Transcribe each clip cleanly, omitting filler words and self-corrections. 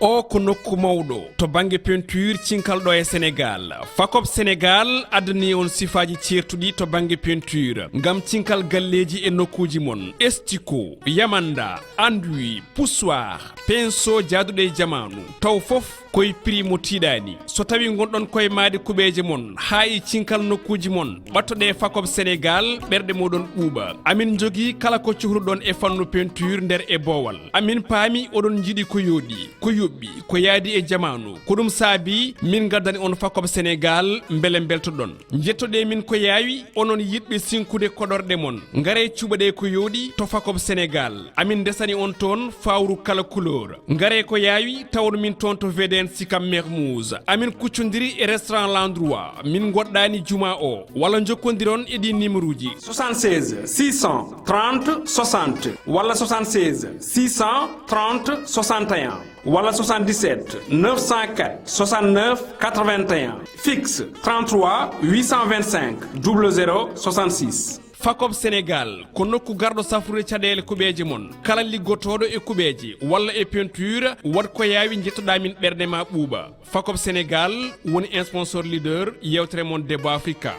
o ko nokku mawɗo to banggue peinture cinkalɗo e Sénégal. FACOP Sénégal addani on sifaji certuɗi to banggue peinture ngam cinkal galleji e nokkuji mon. Estico, yamanda, enduit, poussoir, pinceau jaaduɗo e jamanu taw fof koye prix mo tiiɗani. So tawi gonɗon koye maade kuɓeje mon ha e cinkal nokkuji mon ɓattoɗe FACOP Sénégal ɓerɗe moɗon ɓuuɓa. Amin jogui kala ko cohluɗon e fannu peinture nder e boowal. Amin paami oɗon jiiɗi ko yooɗi ko yoɓɓi ko yaadi e jamanu ko ɗum saabi min gaddani on FACOP Sénégal beele beltoɗon. jettoɗe min ko yaawi onon yiɗɓe sinkude koɗorɗe mon ngare cuɓaɗe ko yooɗi to FACOP Sénégal. Amin desani on toon fawru kala couleur ngare ko yaawi tawon min toon to VDN Sicap Mermoz. Amin kuccodiri e restaurant L'Endroit min goɗɗani juma o walla jokkodiron e ɗi numéro ji 76 630 60 walla 76 630 61 walla 77 904 69 81 fixe 33 825 00 66. FACOP Sénégal ko nokku garɗo safrude caɗele kuɓeje mon kala liggotoɗo e kuɓeje walla e peinture wat ko yaawi jettoɗa min ɓerɗe ma ɓuuɓa. FACOP Sénégal woni un sponsor leader yewtere mon DEBBO AFRICA.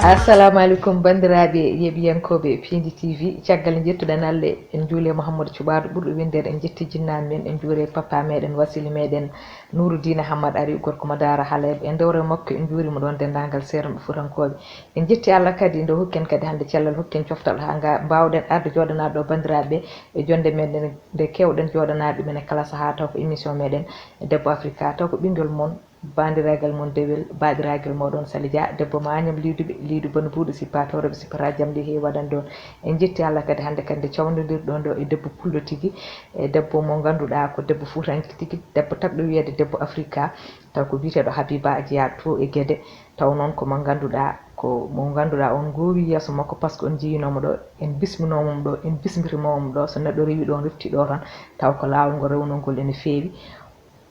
Assalamu alaikum bandiraɓe yeɓiyankoɓe Pindi TV caggal jettuɗen Allah en juule Mouhamadou Thioubadou ɓurɗo windede en jetti jinnani men en juure papa meɗen wasili meɗen Nouroudine Hammad Ari gorko mo Dara Halebe en dewre makko en juurimo ɗon dendagal sermɓe furankoɓe en jetti Allah kadi nde hokken kadi hande cellal hokken coftal ha ga mbawɗen arde joɗanade ɗo bandiraɓe e jonde meɗen nde kewɗen joɗanade ɗumen e kala saaha taw ko émission meɗen Debbo Africa taw ko ɓinguel mon bandiragal mon dewel badiragal moɗon Sali Dia debbo mañam liidu bano buuɗo sippa tawreɓe sippata jam ndi heewi waɗan ɗon en jetti Allah kadi hande kandi cawdodirɗon ɗo e debbo pullo tigui e debbo mo ganduɗa ko debbo fuutanki tigui debbo tagɗo wiyede Debbo Africa taw ko biteɗo Haby BA jeeya to e Guédé taw noon ko mo ganduɗa on gowi yesso makko par ce que on jeyinomo ɗo en bisminomo ɗo en bismirimomo ɗo so neɗɗo rewi ɗon refti ɗo tan taw ko lawol ngo rewnolngol ene feewi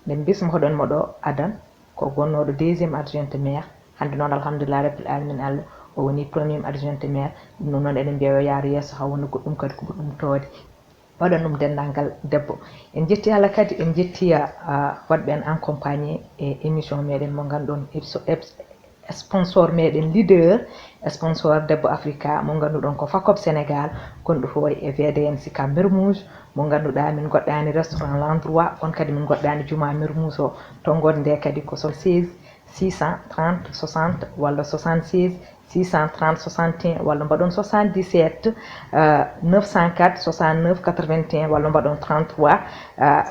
nden bismo hoɗon mo ɗo adan ko gonnoɗo deuxiéme adjointe maire hande noon alhamdulillah rabbil alamin Allah o woni premier adjointe maire ɗum noon eɗen mbiya yo yaaro yesso ha woni goɗɗum kadi ko ɗum towde waɗan ɗum dendagal debbo en jetti Allah kadi en jettiya waɗɓe en accompagné e émission meɗen mo ganduɗon sponsor meɗen leader sponsor Debbo Africa mo ganduɗon ko FACOP Sénégal gonɗo to e VDN Sicap Mermoz mo ganduɗa min goɗɗani restaurant L'Endroit on kadi min goɗɗani juma Mermoz o to gonde kadi ko 16 630 60 walla 76 630 61 walla mbaɗon 77 904 69 81 walla mbaɗon 33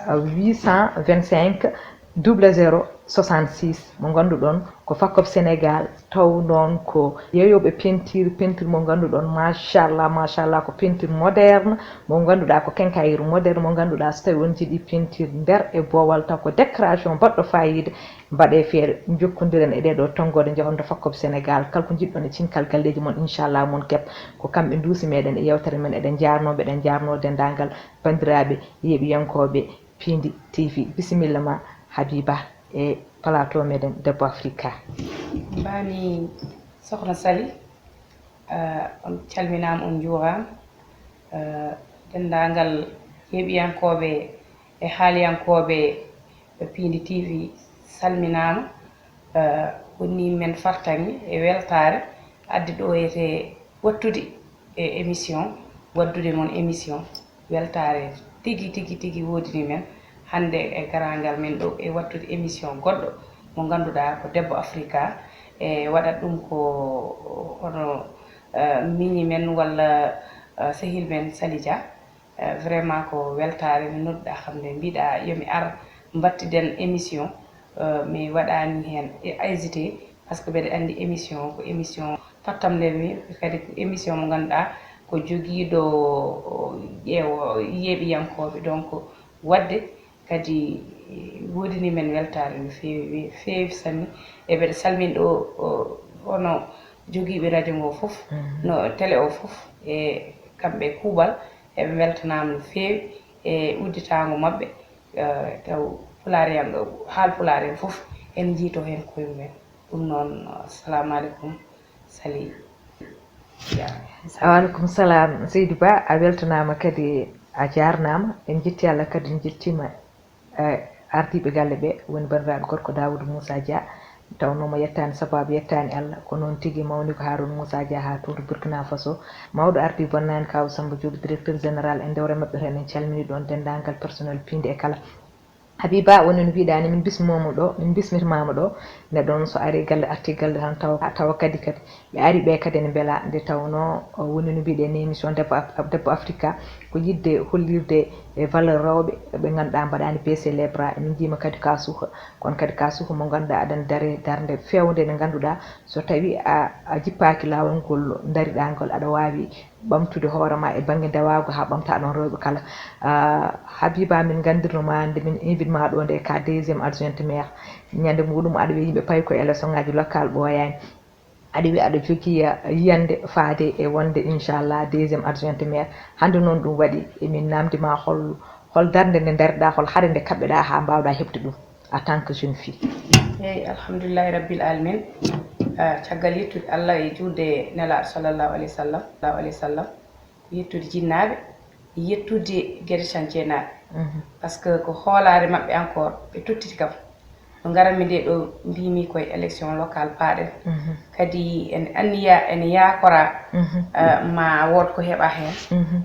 825 00 66 mo ganduɗon ko FACOP Sénégal taw noon ko yeyoɓe peinture mo ganduɗon machallah ko peinture moderne mo ganduɗa ko quincaillerie moderne mo ganduɗa so tawi on jiiɗi peinture nder e boowal taw ko décoration baɗɗo fayida mbaɗe feere jokkodiren e ɗeɗo tonggode jehonto FACOP Sénégal kala ko jiɗɗon e cinkal galleji mon inchallah mon keeb ko kamɓe duusi meɗen e yewtere men eɗen jarno dendagal bandiraɓe yeeɓiyankoɓe Pindi TV bisimilla ma Haby BA e plateau meɗen Debbo Africa. Bani sokhna Sali on calminama on juurama dendagal heeɓiyankoɓe e haaliyankoɓe Pindi TV salminama woni men fartangi e weltare addi ɗo ete wattude e émission waddude mon émission weltare tigui wodini men hande e garangal men ɗo e wattude émission goɗɗo mo ganduɗa ko Debbo Africa e waɗat ɗum ko hono mini men walla sehil men Sali Dia vraiment ko weltare mi nodduɗa hande mbiɗa yomi ar battiden émission mi waɗani hen hésité par ce que mbeɗa andi émission ko émission fattamde mi kadi ko émission mo ganduɗa ko joguiɗo ƴeewo yeeɓiyankoɓe donc wadde kadi wodini men weltare no feewi sanni e mbeɗa salmini ɗo hono joguiɓe radio ngo foof no télé o foof e kamɓe kuuɓal eɓe beltanama no feewi e udditango mabbe taw pulaar haal pulaar en fof en jiito hen koye mumen ɗum noon assalamu aleykum Sali waaleykum salam Seydou Ba a weltanama kadi a jarnama en jetti Allah kadi en jettima ardiɓe galle ɓe woni bandiraɓe gorko Daoudou Moussa Dia tawnoma yettani sababu yettani Allah ko noon tigui mawni ko Harouna Moussa Dia ha to Burkina Faso mawɗo ardi bonnani kaw Samba Diop directeur général e dewre mabɓe tan en calmini ɗon dendagal personnel pinde e kala Haby BA woni no mbiɗani min bismimomo ɗo min bismitimama ɗo nde ɗon so ari galle arti galle tan tawa kadi ɓe ari ɓe kadi ne beela nde tawno woni no mbiɗen émission debbo africa ko yidde hollirde e valeur rewɓe ɓe ganduɗa mbaɗani baissé les bras min jima kadi ka suuha kono kadi ka suuha mo ganduɗa aɗana daare darde fewde nde ganduɗa so tawi a jippaki lawol ngol daariɗa ngol aɗa wawi ɓamtude hoorema e banggue ndewago ha ɓamta ɗon rewɓe kala Haby BA min gandirnoma nde min invite ma ɗo nde ka deuxiéme adjointe maire ñande muɗum aɗa wi yimɓe payi koye élection ngaji local ɓooyani aɗa wi aɗa jogui yiyande faade e wonde inchallah deuxiéme adjointe maire hande noon ɗum waɗi emin namdima hol darde nde daariɗa hol haade nde kaɓɓeɗa ha mbawɗa hebde ɗum en tant que jeune fille eyyi alhamdoulillahi rabbil alamin caggal yettude Allah e juurde nelaɗo sallllahu alayhi wa sallam yettude jinnaɓe yettude gueɗe canceenaɓe par ce que ko hoolare mabɓe encore ɓe tottiti kam no garanmi nde ɗo mbimi koye élection locale paaɗen kadi en anniya ene yakora ma wood ko heɓa hen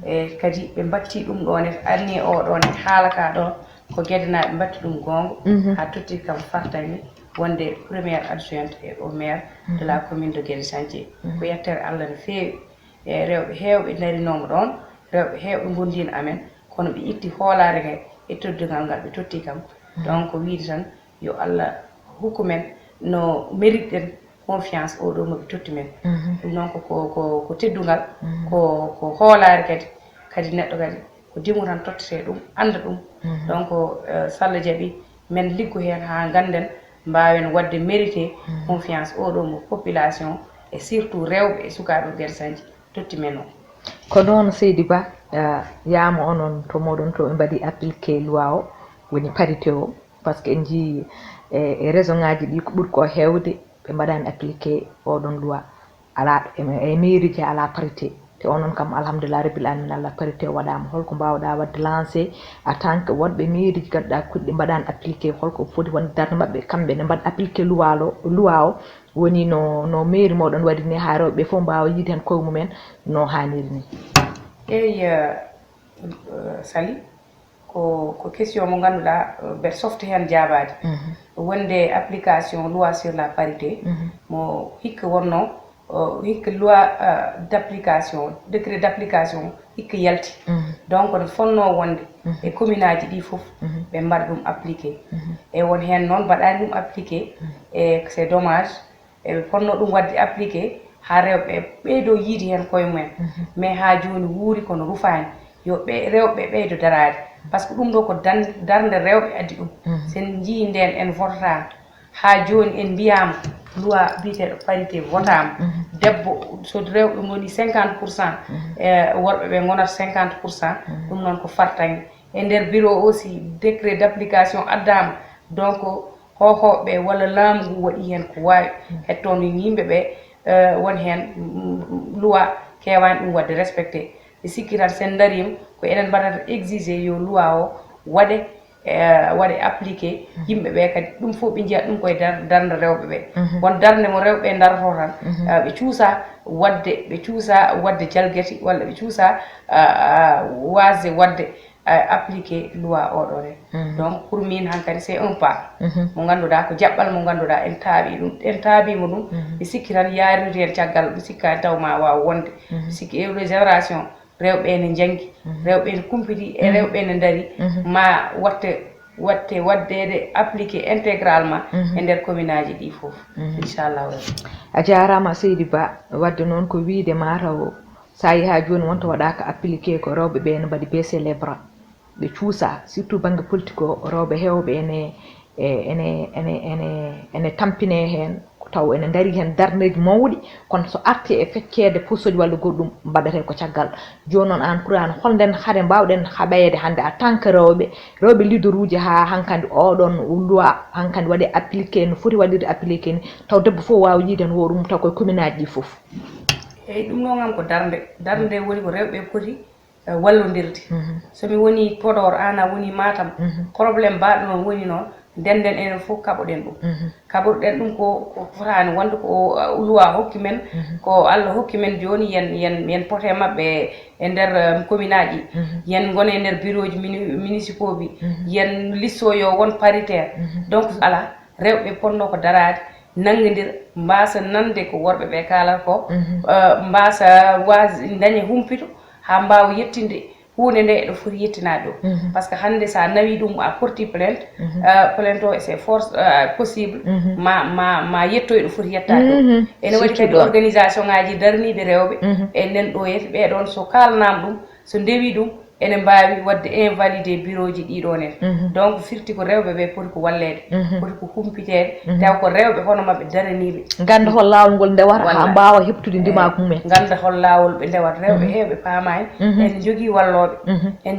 e kadi ɓe batti ɗum ɗon e anni oɗon e haalaka ɗon ko gueɗenaɓe batti ɗum gonga ha tottiti kam fartani wonde première adjointe au maire de la commune de Guédé Santhie ko yettere Allah no feewi e rewɓe hewɓe darinoma ɗon rewɓe hewɓe gondino amen kono ɓe itti hoolare kay e toddugal ngal ɓe totti kam donc wiide tan yo Allah hokku men no mérite ɗen confiance oɗo moɓe totti men ɗum noon ko teddugal ko hoolare kadi neɗɗo kadi ko dimu tan tottete ɗum anda ɗum donc so Allah jaaɓi men liggo hen ha ganden mbawen wadde mérité confiance oɗo mo population et surtout rewɓe e sukaɓe Guédé Santhie totti men o ko noon Seydou Ba yama onon to moɗon to ɓe mbaɗi appliqué loi o woni parité o par ce que en jii e raison ngaji ɗi ko ɓuuri ko hewde ɓe mbaɗani appliqué oɗon loi ala e mairie ji ala parité te onon kam alhamdulillah rabbil alamin Allah parité waɗama holko mbawɗa wadde lancé en tant que wonɓe mairie ji ganduɗa kuɗɗi mbaɗani appliqué holko foti wonde darde mabɓe kamɓe ne mbaɗa appliqué loi o woni no mairie moɗon waɗi ni ha rewɓe fof mbawa yiide hen koye mumen no hanniri ni eyyi Sali ko question mo ganduɗa mbeɗa softa hen jabade wonde application loi sur la parité mo hikka wonno hikka loi d'application décret d'application hikka yalti donc ne fonno wonde e commune aji ɗi foof ɓe mbaɗa ɗum appliqué e won hen noon mbaɗani ɗum appliqué e c'est dommage eɓe fonno ɗum wadde appliqué ha rewɓe ɓeydo yiide hen koye mumen mais ha joni wuuri kono rufani yo rewɓe ɓeydo darade par ce que ɗum ɗo ko darde rewɓe addi ɗum sen jii nden en vototama ha joni en mbiyama loi biteɗo parité votama debbo so rewɓe goni 50% e worɓe ɓe gonata 50% ɗum noon ko fartange e nder bureau aussi décret d'application addama donc hohoɓe walla laamu ngu waɗi hen ko wawi hettono yimɓeɓe won hen loi kewani ɗum wadde respecté ɓe sikki tan sen darima ko enen mbaɗata exigé yo loi o waɗe appliqué yimɓeɓe kadi ɗum fof ɓe jiyat ɗum koye darde rewɓe ɓe won darde mo rewɓe daroto tan ɓe cuusa wadde jalgueti walla ɓe cuusa wasde wadde appliqué loi oɗo ne donc pour min hankkadi c'est un pas mo ganduɗa ko jaɓɓal mo ganduɗa en taaɓi ɗum en taabima ɗum ɓe sikki tan yarirde hen caggal ɓe sikkani taw ma wawa wonde ɓe sikki ewre génération rewɓe ne janggi rewɓe ne kumpiti e rewɓe ne daari ma waddede appliqué intégralement e nder commune aji ɗi foof inchallahu rabbi a jarama Seydou Ba wadde noon ko wiide mataw sa yi ha joni wonto waɗaka appliqué ko rewɓe ɓe ne mbaɗi baissé les bras ɓe cuusa surtout banggue politique o rewɓe hewɓe ene tampine hen taw ene dari hen darneji mawɗi kono so arti e feccede pusoji walla goɗɗum mbaɗete ko caggal joni noon an pour an holden haade mbawɗen haɓayede hande en tant que rewɓe leader uji ha hankkandi oɗon loi hankkandi waɗe appliqué no foti waɗirde appliqué ni taw debbo fof wawa yiide hen hoore mum taw koye commune aji ɗi foof eyyi ɗum noon kam ko darde woni ko rewɓe poti wallodirde somi woni Podor an a woni Matam probléme mbaɗo noon woni noon denden enen fof kaɓoɗen ɗum kaɓoɗen ɗum ko fotani wonde ko loi hokki men ko Allah hokki men joni yen pote mabɓe e nder commune aji yen gone e nder bureau ji municipaux bi yen listo yo won paritaire donc ala rewɓe ponno ko darade nangodir mbasa nande ko worɓe ɓe kalata ko mbasa wasi daña humpito ha mbawa yettinde hunde nde ɗo foti yettinade ɗo par ce que hande sa nawi ɗum a porti plainte plainte o c'est force possible ma yettoy ɗo foti yettade ɗo ene waɗi kadi organisation ngaji darniɓe rewɓe e nden ɗo yete ɓeɗon so kalanama ɗum so ndewi ɗum ene mbawi wadde invalidé bureau ji ɗiɗo nen donc firti ko rewɓe ɓe poti ko wallede poti ko humpitede taw ko rewɓe hono mabɓe daraniɓe ganda hol lawol ngol ndewata ha mbawa heptude ndimaku mumen ganda hol lawol ɓe ndewata rewɓe hewɓe paama en en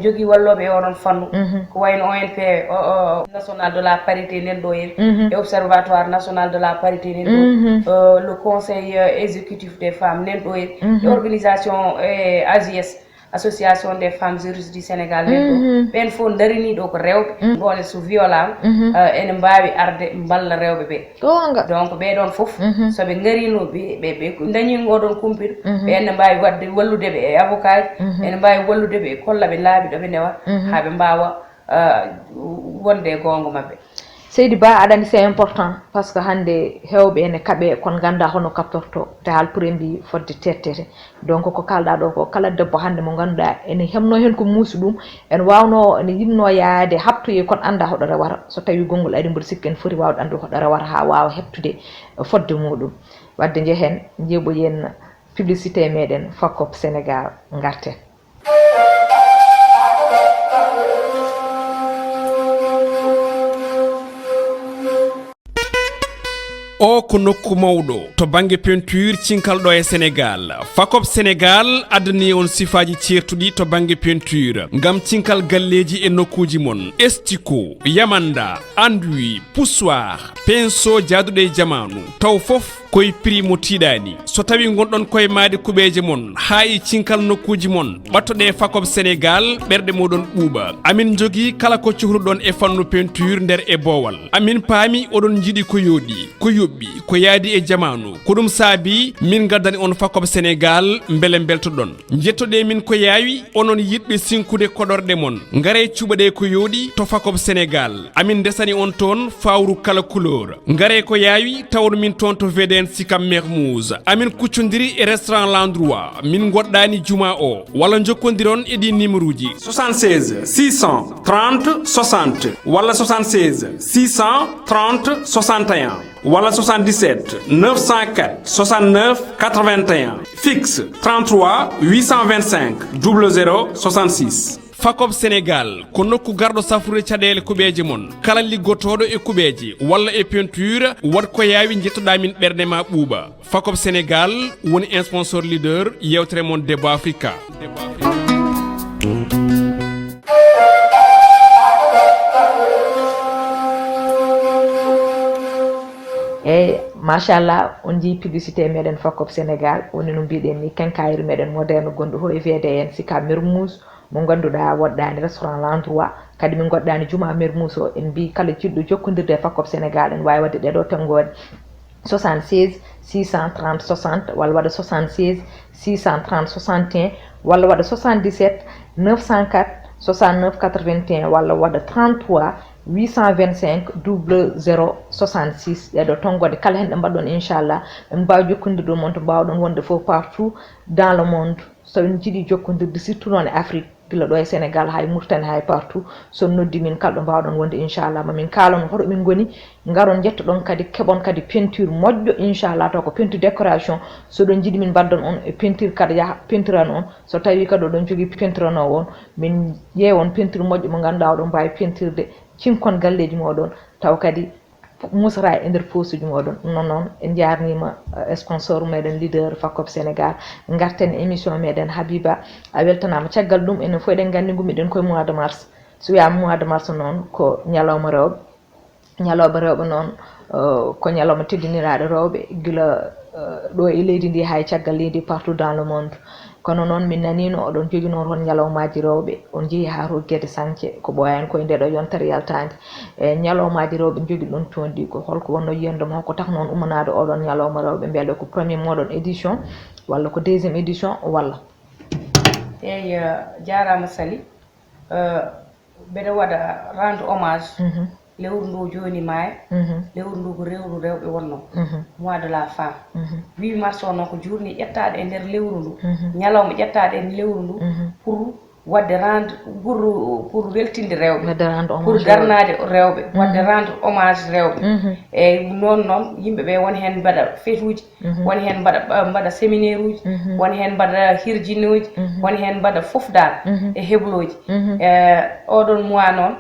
jogui walloɓe e oɗon fannu ko wayno ONP national de la parité nen ɗo e observatoire national de la parité nen ɗo le conseil exécutif des femmes nen ɗo e organisation AGS association des femmes juristes du Sénégal ɓen fof darini ɗo ko rewɓe ɗone so violama ene mbawi arde balla rewɓe ɓe donc ɓeɗon fof soɓe garino ɓe dañi oɗon kumpiɗo ɓe ene mbawi wadde walludeɓe e avocat ji ene mbawi walludeɓe e kollaɓe laabi ɗoɓe ndewa haɓe mbawa wonde e gonga mabɓe Seydi Ba aɗa andi c'est important par ce que hande hewɓe ene kaaɓe kono ganda hono kaptorto te haal pour mbi fodde tettete donc ko kalɗa ɗo ko kala debbo hande mo ganduɗa ene hemno hen ko muusi ɗum ene wawno ene yinno yaade haptoye kono anda hoɗo rewata so tawi gongol ari mboɗo sikki en foti wawde andude hoɗo rewata ha wawa heptude fodde muɗum wadde jehen jeeɓoyen publicité meɗen Fakop Sénégal garten o ko nokku mawɗo to banggue peinture cinkalɗo e Sénégal Fakop Sénégal addani on sifaji certuɗi to banggue peinture ngam cinkal galleji e nokkuji mon estico yamanda enduit poussoir pinceau jaaduɗe e jamanu taw foof koye prix mo tiiɗani so tawi gonɗon koye maade kuɓeje mon ha e cinkal nokkuji mon ɓattoɗe Fakop Sénégal ɓerɗe moɗon ɓuuɓa amin jogui kala ko cohluɗon e fannu peinture nder e boowal amin paami oɗon jiiɗi ko yooɗi ko yoɓɓi ko yaadi e jamanu ko ɗum saabi min gaddani on Fakop Sénégal beele beltoɗon jettoɗe min ko yaawi onon yiɗɓe sinkude koɗorɗe mon gaare cuɓaɗe ko yooɗi to Fakop Sénégal amin desani on toon fawru kala couleur gaare ko yaawi tawon min toon to VDN Sikam Mermoz amin kuccodiri e restaurant l'endroit min goɗɗani juma o walla jokkodiron e ɗi numéro ji 76 630 60 walla 76 630 61 walla 77 904 69 81 fixe 33 825 00 66 Fakop Sénégal ko nokku garɗo safrude caɗele kuɓeje mon kala liggotoɗo e kuɓeje walla e peinture wat ko yaawi jettoɗa min ɓerde ma ɓuuɓa Fakop Sénégal woni un sponsor leader yewtere mon DEBBO AFRICA eyyi machallah on jii publicité meɗen Fakop Sénégal woni no mbiɗen ni kenkayri meɗen moderne gonɗo ho e VDN Sika Mermoz mo ganduɗa woɗɗani restaurant l'endroit kadi min goɗɗani juma Mermoz o en mbi kala jiɗɗo jokkodirde e Fakop Sénégal en wawi wadde ɗeɗo tengode 76 630 60 walla waɗa 76 630 61 walla waɗa 77 904 69 81 walla waɗa 33 825 00 66 ɗeɗo tongode kala hen ɗe mbaɗɗon inchallah en mbawi jokkodirde mon to mbawɗon wonde fof partout dans le monde so en jiiɗi jokkodirde surtout noon e Afrique gila ɗo e Sénégal hay Mauritanie hay partout so noddi min kalɗo mbawɗon wonde inchallah mamin kalon hoɗo min goni garon jettoɗon kadi keɓon kadi peinture moƴƴo inchallah taw ko peinture décoration soɗon jiiɗi min mbaddon on e peinture kadi yaaha peinturan on so tawi kadi oɗon jogui peinturanowo on min ƴeewon peinture moƴƴo mo ganduɗa oɗon mbawi peinturede cinkon galleji moɗon taw kadi musata e nder posuji moɗon non en jarnima sponsor meɗen leader FACOP Sénégal garten émission meɗen Haby BA a weltanama caggal ɗum enen fof eɗen gandi gummiɗen koye mois de mars so wiyama mois de mars noon ko ñalawma rewɓe noon ko ñalawma teddiniraɗo rewɓe guila ɗo e leydi ndi hay caggal leydi partout dans le monde kono noon min nanino oɗon jogui noon hon ñalawmaji rewɓe on jeehi ha to gueɗe sañce ko ɓooyani koye ndeɗo yontere yaltade e ñalawmaji rewɓe jogui ɗon toon ɗi ko holko wonno yiyandema holko tak noon umanade oɗon ñalawma rewɓe beele ko premier moɗon édition walla ko deuxiéme édition walla eyyi jarama Sali mbeɗa waɗa rendre hommage lewru ndu joni maya lewru ndu ko rewru rewɓe wonno mois de la femme 8 mars o noon ko journée ƴettaɗo e nder lewru ndu ñalawma ƴettaɗo e lewru ndu pour wadde rendre pour weltinde rewɓe pour darnade rewɓe wadde rendre hommage rewɓe eyyi noon yimɓeɓe woni hen mbaɗa fête uji woni hen mbaɗa séminaire uji woni hen mbaɗa hirjinnoji woni hen mbaɗa foof dal e hebloji oɗon mois noon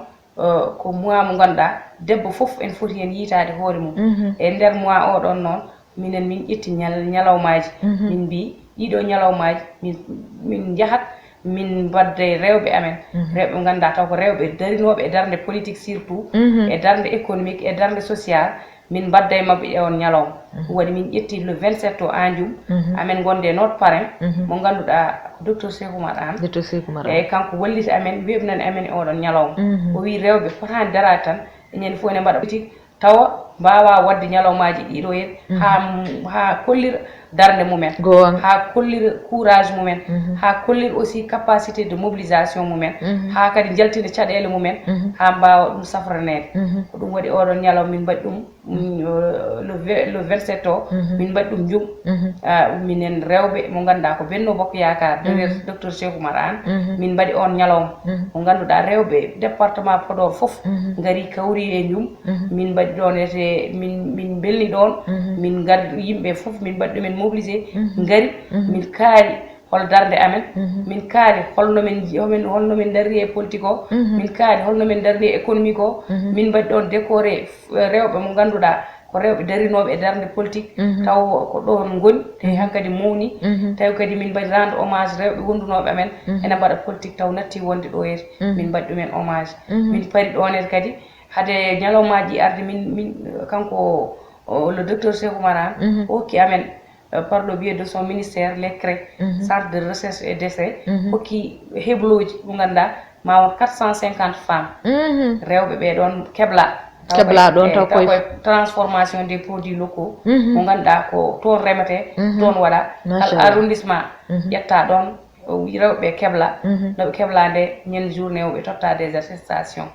ko mois mo ganduɗa debbo foof en foti hen yitade hoore mum e nder mois oɗon noon minen min ƴetti ñalawmaji min mbi ɗiɗo ñalawmaji min jahat min mbadde rewɓe amen rewɓe ganduɗa taw ko rewɓe darinoɓe e darde politique surtout e darde économique e darde social min mbadda e mabɓe e on ñalawma ɗum waɗi min ƴetti le 27 o anjum amen gonde notre parrain mo ganduɗa docteur Cheikh Oumar Anne eyyi kanko wallita amen weɓnani amen e oɗon ñalawma o wi rewɓe fotani darade tan ñande foof ne mbaɗa politique tawa mbawa wadde ñalawmaji ɗiɗo hen ha kollira darde mumen ha kollira courage mumen ha kollira aussi capacité de mobilisation mumen ha kadi jaltina caɗele mumen ha mbawa ɗum safranede ko ɗum waɗi oɗon ñalawma min mbaɗi ɗum le 27 o min mbaɗi ɗum jum minen rewɓe mo ganduɗa ko Benno Bokk Yakar docteur Cheikh Oumar Anne min mbaɗi on ñalawma mo ganduɗa rewɓe département Podor foof gari kawri e jum min mbaɗi ɗon ete min belni ɗon min gardi yimɓe foof min mbaɗi ɗumen mobilisé gari min kaari hol darde amen min kaari holno min darri e politique o min kaari holno min darri e économique o min mbaɗi ɗon décoré rewɓe mo ganduɗa ko rewɓe darinoɓe e darde politique taw ko ɗon goni tawi hankkadi mawni tawi kadi min mbaɗi rendre hommage rewɓe wondunoɓe amen ene mbaɗa politique taw natti wonde ɗo ete min mbaɗi ɗumen hommage min paari ɗon ete kadi hade ñalawmaji arde min kanko le docteur Cheikh Oumar Anne hokki amen par le biais de son ministère l'EQUIPE centre de recherche et d'essai hokki hebloji mo ganduɗa ma won 450 femmes rewɓe ɓe ɗon kebla ɗon taw koye transformation des produits locaux mo ganduɗa ko toon remete toon waɗa kal arrondissement ƴetta ɗon rewɓe kebla noɓe kebla nde ñande journée o ɓe totta des attestations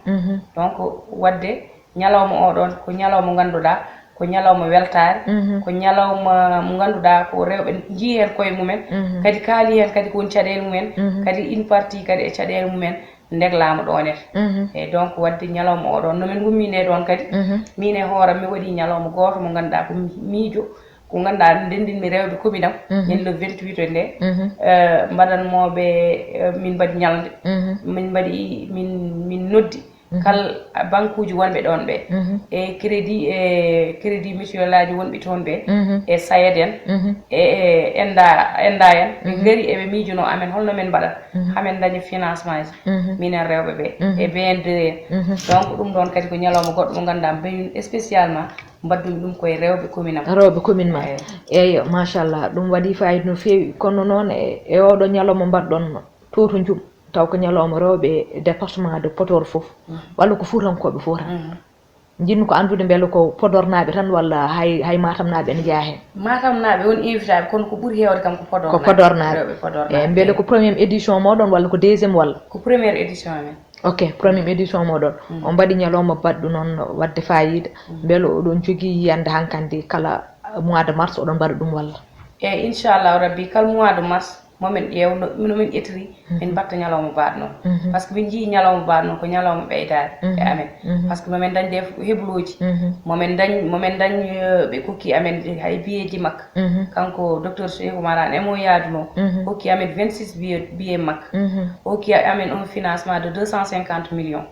donc wadde ñalawma oɗon ko ñalawma ganduɗa ko ñalawma weltare ko ñalawma mo ganduɗa ko rewɓe jii hen koye mumen kadi kaali hen kadi ko woni caɗele mumen kadi une partie kadi e caɗele mumen ndeglama ɗon ete eyyi donc wadde ñalawma oɗon nomin gummine ɗon kadi min e hooram mi waɗi ñalawma goto mo ganduɗa ko miijo ko ganduɗa ndendinmi rewɓe commune am ñande le 28 o nde mbaɗanmoɓe min mbaɗi ñalde min mbaɗi min noddi kal banque uji wonɓe ɗon ɓe e crédit mutuel aji wonɓe toon ɓe e SAED en e enda en ɓe gari eɓe miijuno amen holno men mbaɗat hamen dañi financement ji minen rewɓe ɓe e BND en donc ɗum ɗon kadi ko ñalawma goɗɗo mo ganduɗa mbaɗi spécialement mbaddumi ɗum koye rewɓe commune am rewɓe commune ma eyyi machallah ɗum waɗi fayida no fewi kono noon e oɗo ñalawma mbaɗɗon toto jum taw ko ñalawma rewɓe département de Podor foof walla ko fuutankoɓe fof tan jinmi ko andude beele ko Podor naɓe tan walla hay Matam naɓe ene jaa hen Matam naɓe woni invitaɓe kono ko ɓuuri hewde kam ko Podor naɓe eyyi beele ko premiére édition moɗon walla ko deuxiéme walla ko premiére édition amen ok premiére édition moɗon on mbaɗi ñalawma baɗɗo noon wadde fayida beele oɗon jogui yiyande hankkandi kala mois de mars oɗon mbaɗa ɗum walla eyyi inchallahu rabbi kala mois de mars momen ƴeew no min ƴettiri min mbatta ñalawma baaɗo noon par ce que min jii ñalawma baaɗo noon ko ñalawma ɓeydade e amen par ce que momin dañde hebloji momin dañ ɓe kokki amen hay biyeji makka kanko docteur Cheikh Oumar emo yaaduno hokki amen 26 biye makka hokki amen un financement de 250 millions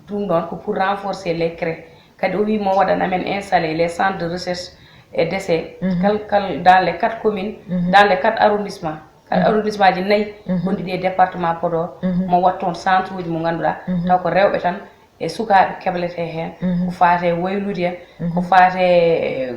ɗum ɗon ko pour renforcer les craies kadi o wi mo waɗan amen installer les centres de recherche et d'essai dans les 4 communes dans les 4 arrondissements arrondissement ji 4 gonɗiɗi e département Podor mo wat toon centre uji mo ganduɗa taw ko rewɓe tan e sukaɓe keblete hen ko faate waylude en ko faate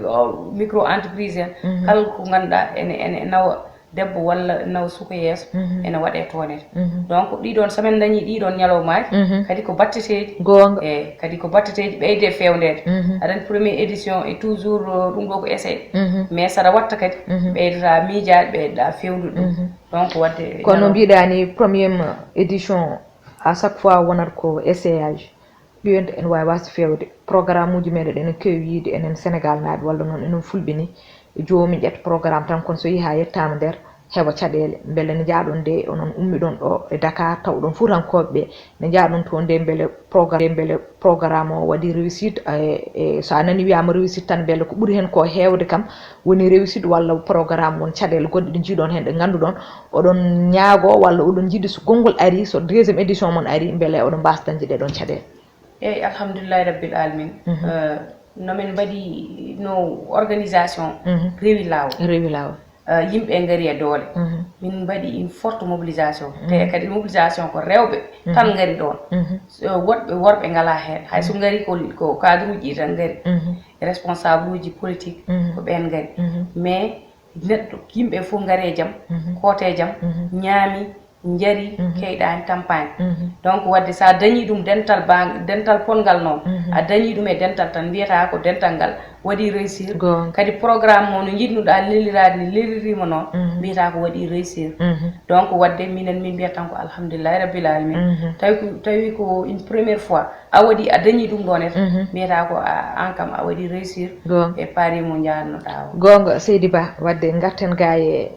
micro entreprise en kala ko ganduɗa ene nawa debbo walla nawa suka yeeso ene waɗe toonete donc ɗiɗon somin dañi ɗiɗon ñalawmaji kadi ko batteteji gonga e kadi ko batteteji ɓeyde fewndede aɗa première édition et toujours ɗum ɗo ko essai mais saɗa watta kadi ɓeydata miijaɗe ɓeyɗa fewnude ɗum donc wadde kono mbiɗani première édition à chaque fois wonat ko essayage ɓiyonde en wawi wasde fewde programme uji meɗen enen kewi yiide enen Sénégal naaɓe walla noon enen fulɓe ni jomum ƴetta programme tan kono so yeehi ha yettama nder heɓa caɗele beele ne jaaɗon nde onon ummi ɗon ɗo e Dakar taw ɗon fuutankoɓe ɓe ne jaaɗon toon nde beele programme o waɗi réussite e so a nani wiyama réussite tan beele ko ɓuuri hen ko hewde kam woni réussite walla programme won caɗele goɗɗe ɗe jiiɗon hen ɗe ganduɗon oɗon ñaago walla oɗon jiiɗi so konngol ari so deuxiéme édition mon ari beele oɗon mbasa dañde ɗeɗon caɗele eyyi alhamdoulillahi rabbil alamin nomin mbaɗi no organisation rewi lawol yimɓe gari e doole min mbaɗi une forte mobilisation te kadi mobilisation ko rewɓe tan gari ɗon woɗɓe worɓe ngala hen hay so gari ko cadre uji tan gari responsable uji politique ko ɓen gari mais neɗɗo yimɓe fof gari e jaam koote jaam ñaami jari keyɗani tampani donc wadde sa dañi ɗum dental pongal noon a dañi ɗum e dental tan wiyata ko dental ngal waɗi réussir kadi programme mo no jiɗnuɗa lelirade ni lelirima noon mbiyata ko waɗi réussir donc wadde minen min mbiyat tan ko alhamdulillahi rabbil alamin tawi ko une première fois a waɗi a dañi ɗum ɗon eta mbiyata ko an kam a waɗi réussir e paari mo jannoɗa o gonga Seydi Ba wadde garten ga e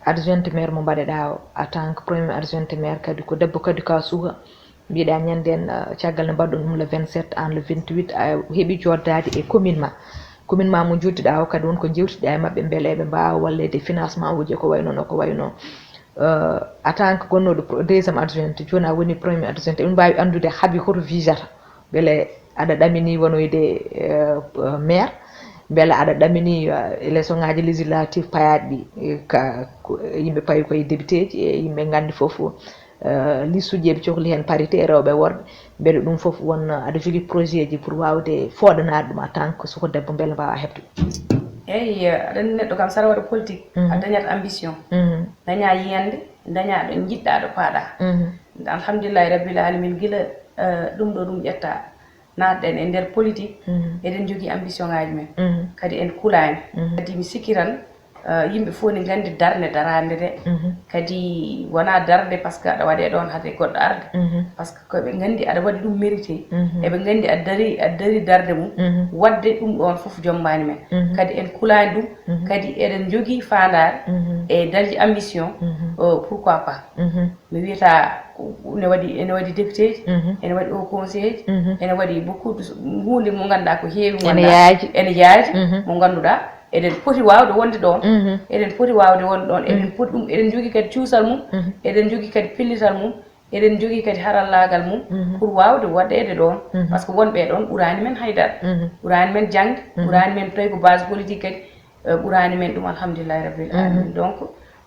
adjointe maire mo mbaɗeɗa o en tant que premier adjointe maire kadi ko debbo kadi ka suuha mbiɗa ñanden caggal ne mbaɗɗon ɗum le 27 an le 28 a heeɓi joddade e commune ma mo joddiɗa o kadi wonko jewtiɗa e mabɓe beele ɓe mbawa wallede financement uji ko wayno no ko wayno en tant que gonnoɗo deuxiéme adjointe joni a woni premier adjointe emin mbawi andude haaɓi hoto visata beele aɗa ɗamini wonoyde maire beele aɗa ɗamini élection ngaji législative payaɗi ɗi yimɓe payi koye député ji e yimɓe gandi foof liste uji eɓe cohli hen parité rewɓe worɓe beele ɗum foof won aɗa jogui projet ji pour wawde fooɗanade ɗum en tant que soko debbo beele mbawa hebde eyyi aɗa andi neɗɗo kam saɗa waɗa politique a dañat ambition daña yiyande daña ɗo jiɗɗa ɗo paaɗa alhamdulillahi rabbil alamin guila ɗum ɗo ɗum ƴetta natɗen e nder politique eɗen jogui ambition ngaji men kadi en kulani kadi mi sikki tan yimɓe fof ne gandi darde darande de kadi wona darde par ce que aɗa waɗe ɗon haade goɗɗo arde par ce que koɓe gandi aɗa waɗi ɗum mérité eɓe gandi a dari darde mum wadde ɗum ɗon foof jombani men kadi en kulani ɗum kadi eɗen jogui fandare e dañde ambition pourquoi pas mi wiyata ene waɗi député ji ene waɗi haut conseil ji ene waɗi beaucoup hunde mo ganduɗa ko heewi ene yaaji mo ganduɗa eɗen poti wawde wonde ɗon eɗen poti wawde wonde ɗon eɗen poti ɗum eɗen jogui kadi cuusal mum eɗen jogui kadi pellital mum eɗen jogui kadi harallagal mum pour wawde waɗede ɗon par ce que wonɓe ɗon ɓurani men haydara ɓurani men jangde ɓurani men tawi ko base politique kadi ɓurani men ɗum alhamdulillahi rabbil alamin donc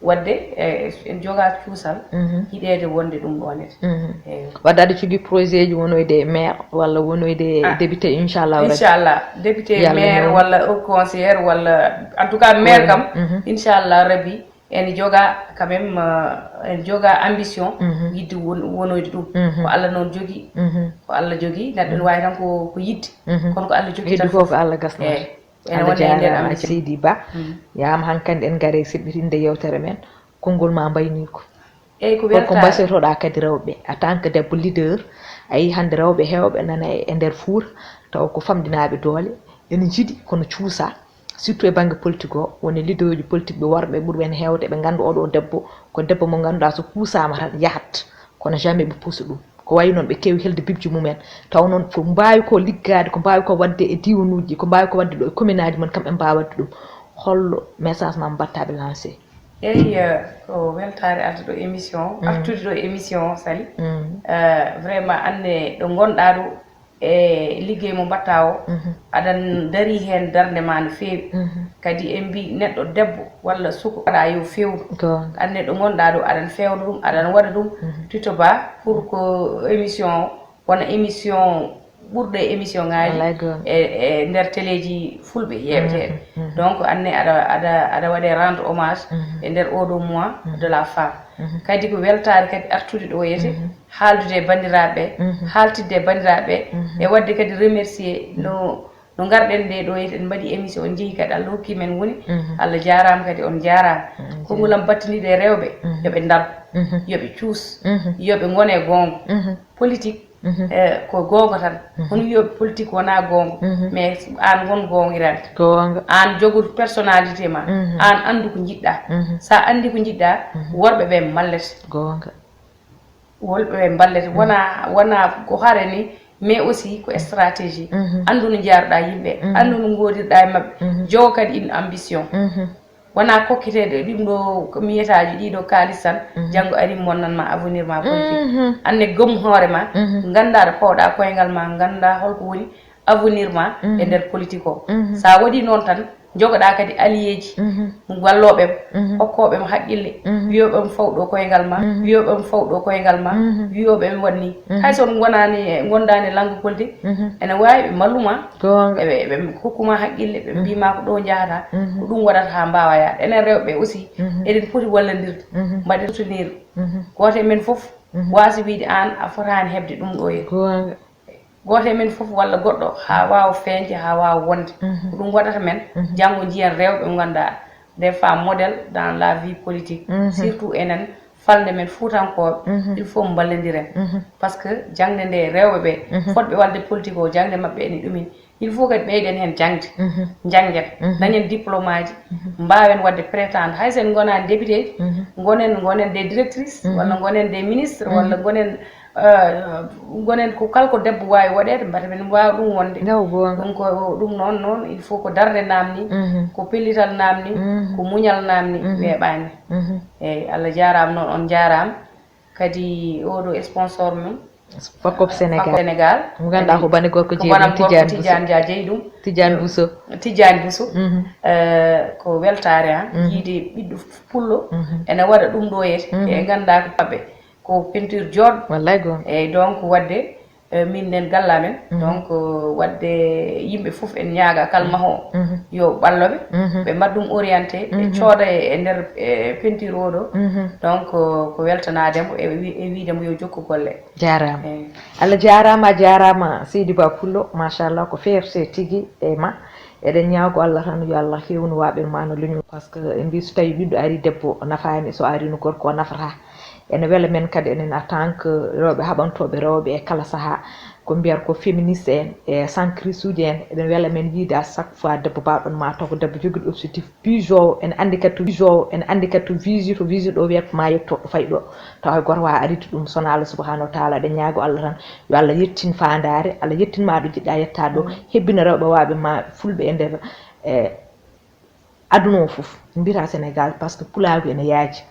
wadde en joga cuusal hiɗede wonde ɗum ɗonete wadde aɗa jogui projet ji wonoyde maire walla wonoyde député inchallah député maire walla haut conseillère walla en tout cas maire kam inchallah rabbi ene joga quand même ene joga ambition yidde wonoyde ɗum ko Allah noon jogui ko Allah jogui neɗɗo ne wawi tan ko yidde kono ko Allah jogui tan fof ko Allah gasno ene wonde e nder ambition Seydi Ba yam hankkandi en gaari siɓɓitinde yewtere men konngol ma mbayni ko eyyi ko ko mbasitoɗa kadi rewɓe en tant que debbo leader ayi hande rewɓe hewɓe nana e nder Fouta taw ko famɗinaɓe doole ene jiiɗi kono cuusa surtout e banggue politique o woni leader uji politique ɓe worɓe ɓuuri hen hewde ɓe gandu oɗo debbo ko debbo mo ganduɗa so puusama tan yahat kono jamais ɓe puusa ɗum ko wayi noon ɓe kewi helde bibji mumen taw noon ko mbawi ko liggade ko mbawi ko wadde e diwanuji ko mbawi ko wadde ɗo e commune aji mon kamɓe mbawa wadde ɗum hollo message ma mbattaɓe lancé eyi ko weltare arde ɗo émission artude ɗo émission Sali vraiment anne ɗo gonɗa ɗo e liggey mo mbatta o aɗan dari hen darde ma no fewi kadi en mbi neɗɗo debbo walla suko waɗa yo fewnu anne ɗo gonɗa ɗo aɗan fewna ɗum aɗan waɗa ɗum tuto ba pour que émission wona émission ɓurɗo e émission ngaji e nder téléji fulɓe yeɓeteɓe donc anne aɗa waɗe rendre hommage e nder oɗo mois de la femme kadi ko weltare kadi artude ɗo yete haaldude e bandiraɓe haltidde e bandiraɓe e wadde kadi remercier no garɗen nde ɗo yete en mbaɗi émission on jeehi kadi Allah hokki men woni Allah jarama kadi on jarama kongulam battiniɗo e rewɓe yoɓe dar yoɓe cuus yoɓe gone gonga politique ko gonga tan hono wiyoɓe politique wona gonga mais an gon gongirande an jogoto personnalité ma an andu ko jiɗɗa sa andi ko jiɗɗa worɓe ɓe ballete worɓe ɓe ballete wona ko haare ni mais aussi ko stratégie andu no jaaruɗa yimɓe andu no godirɗa e mabɓe jogo kadi une ambition wona kokketede ɗum ɗo miyetaji ɗiɗo kalis tan janggo ari monnanma avenir ma politique anne gom hoore ma ganda ɗo pawɗa koyngal ma ganda holko woni avenir ma e nder politique o sa waɗi noon tan jogoɗa kadi alliéji walloɓema hokkoɓema haqqille wiyoɓema fawɗo koyngal ma wiyoɓema fawɗo koyngal ma wiyoɓema waɗni hay son gonani gondani langue politique ene wawi ɓe malluma ɓe hokkuma haqqille ɓe mbima ko ɗo jahata ko ɗum waɗata ha mbawa yaade enen rewɓe aussi eɗen poti wallodirde mbaɗen soutenir goto e men foof wasi wiide an a fotani hebde ɗum ɗo ye goto e men foof walla goɗɗo ha wawa feñde ha wawa wonde ko ɗum waɗata men janggo jiyan rewɓe mo ganduɗa des femmes modèles dans la vie politique surtout enen falde men fuutankoɓe il faut ballodiren par ce que jangde nde rewɓe ɓe fotɓe wadde politique o jangde mabɓe ene ɗumin il faut kadi ɓeyden hen jangde janggen dañen diplôme aji mbawen wadde prétendre hay sen gonani député gonen des directrices walla gonen des ministres walla gonen ko kala ko debbo wawi waɗede mbata men wawa ɗum wonde ɗum ko ɗum noon il faut ko darde namni ko pellital namni ko muñal namni weeɓani eyyi Allah jarama noon on jarama kadi oɗo sponsor mum Fakop Sénégal mo ganduɗa ko bane gorko Tidiane Dia jeeyi ɗum Tidiane Bousso ko weltare yiide ɓiɗɗo pullo ene waɗa ɗum ɗo yete e ganda ko paɓe ko peinture joɗɗo wallay gon eyyi donc wadde min nen galla men donc wadde yimɓe foof en ñaaga kalmaho yo ɓalloɓe ɓe mbaɗ ɗum orienté ɓe cooda e nder peinture oɗo donc ko weltanademo e wiidemo yo jokku golle jarama Allah jarama Seydi Ba Pullo machallah ko fierté tigui e ma eɗen ñaago Allah tan yo Allah fewnu waɓen ma no leñol par ce que en mbi so tawi ɓiɗɗo ari debbo nafani so ari no gorko o nafata ene wela men kadi enen en tant que rewɓe haɓantoɓe rewɓe e kala saaha ko mbiyata ko féministe en e sanctrice uji en eɗen wela men yiide à chaque fois debbo bawɗon ma taw ko debbo joguiɗo objectif bijo en andi kadi to visite ɗo wiyata ma yetto ɗo fayi ɗo taw hay goto wawa aride ɗum sona Allah subahanahu wa taala eɗen ñaago Allah tan yo Allah yettin fandare Allah yettinma ɗo jiɗɗa yettade ɗo hebbina rewɓe waɓe ma fulɓe e nder aduna o foof mbiyata Sénégal par ce que pulagu ene yaaji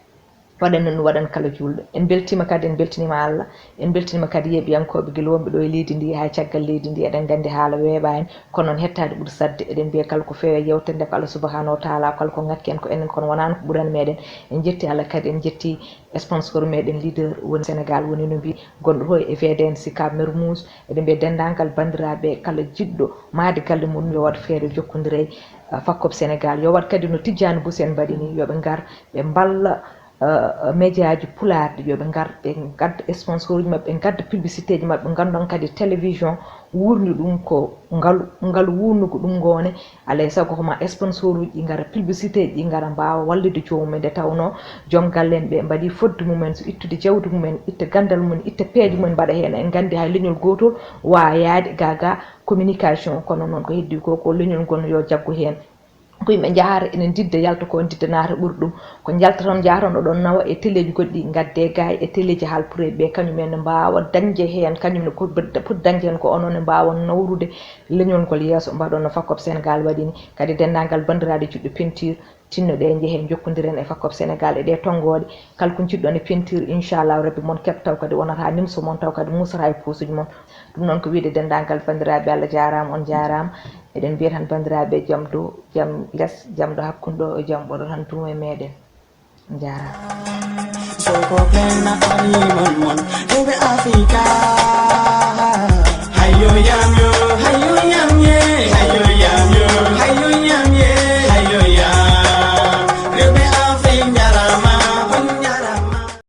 waɗan no waɗan kala julɗo en beltima kadi en beltinima Allah en beltinima kadi yeeɓiyankoɓe guila wonɓe ɗo e leydi ndi hay caggal leydi ndi eɗen gandi haala weeɓani kono noon hettade ɓuuri sadde eɗen mbiya kala ko feewe yewtere nde ko Allah subahanahu wa taala kala ko ngakki en ko enen kono wonano ko ɓuurani meɗen en jetti Allah kadi en jetti sponsor meɗen leader woni Sénégal woni no mbi gonɗo to e VDN Sicap Mermoz eɗen mbiya dendagal bandiraɓe kala jiɗɗo maade galle mum yo waɗ feere jokkodire Fakop Sénégal yo waɗ kadi no Tidiane Bousso en mbaɗi ni yoɓe gar ɓe mballa média ji pularɗi yoɓe gar ɓe gadda sponsor uji mabɓe ɓe gadda publicité ji mabɓe gandon kadi télévision wurni ɗum ko ngalu wurnugo ɗum gone alay saago koma sponsor uji ɗi gara publicité ji ɗi gara mbawa wallude jomumen nde tawno joom galle en ɓe mbaɗi fodde mumen so ittude jawdi mumen itta gandal mumen itta peeje mumen mbaɗa hen en gandi hay leñol gotol wawa yaade gaga communication kono noon ko heddi ko leñol gon yo jaggu hen ko yimɓe jahara enen didda yalta ko didda naata ɓuuri ɗum ko jalta toon jahatoon oɗon nawa e téléji goɗɗi gadde gaay e téléji haalpure ɓe kañumen ne mbawa dañde hen kañumne pour dañde hen ko onon ne mbawa nawrude leñolngol yeeso mbaɗon no FACOP Sénégal waɗini kadi dendagal bandiraɗe juɗɗo peinture tinno ɗe jeehe jokkodiren e FACOP Sénégal e ɗe tonggode kala ko jiɗɗon e peinture inchallahu rabbi mon keɓ taw kadi wonata nimso mon taw kadi musata e posuji mon ɗum noon ko wiide dendagal bandiraɓe Allah jarama on jarama eɗen mbiya tan bandiraɓe jaam dow jaam less jaam ɗo hakkude ɗo e jaam ɓoɗo tan tuma e meɗen jarama.